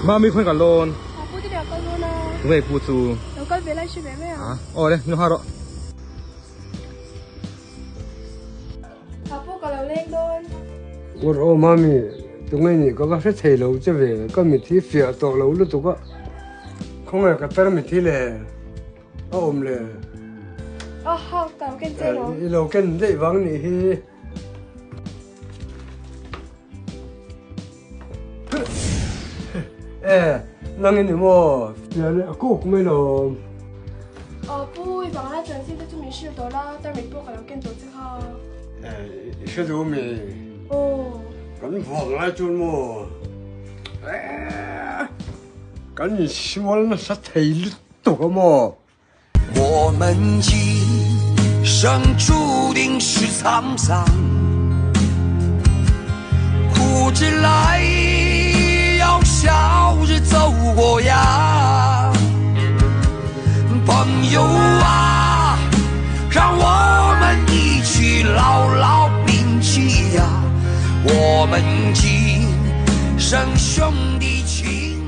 妈咪困个乱，啊，不得了，个路呢？因为不住有个别来去别没有？啊，哦嘞，你好了。啊，不个流拎乱。我说妈咪，当年你个是退路这边，个媒体飞到路了都个，空个个得媒体嘞，啊我们嘞，哦，好，但我跟这咯。一路跟这往你去。哎，那个你么，原来过没了。哦，不，一帮那阵现在就没事多了，但没不个流跟做最好。哎，是的没。哦。咁放来做么？哎，咁你希望那啥退路多个么？我们今生注定是沧桑，哭着来，要笑着走过呀。朋友啊，让我们一起牢牢铭记呀，我们今生兄弟情。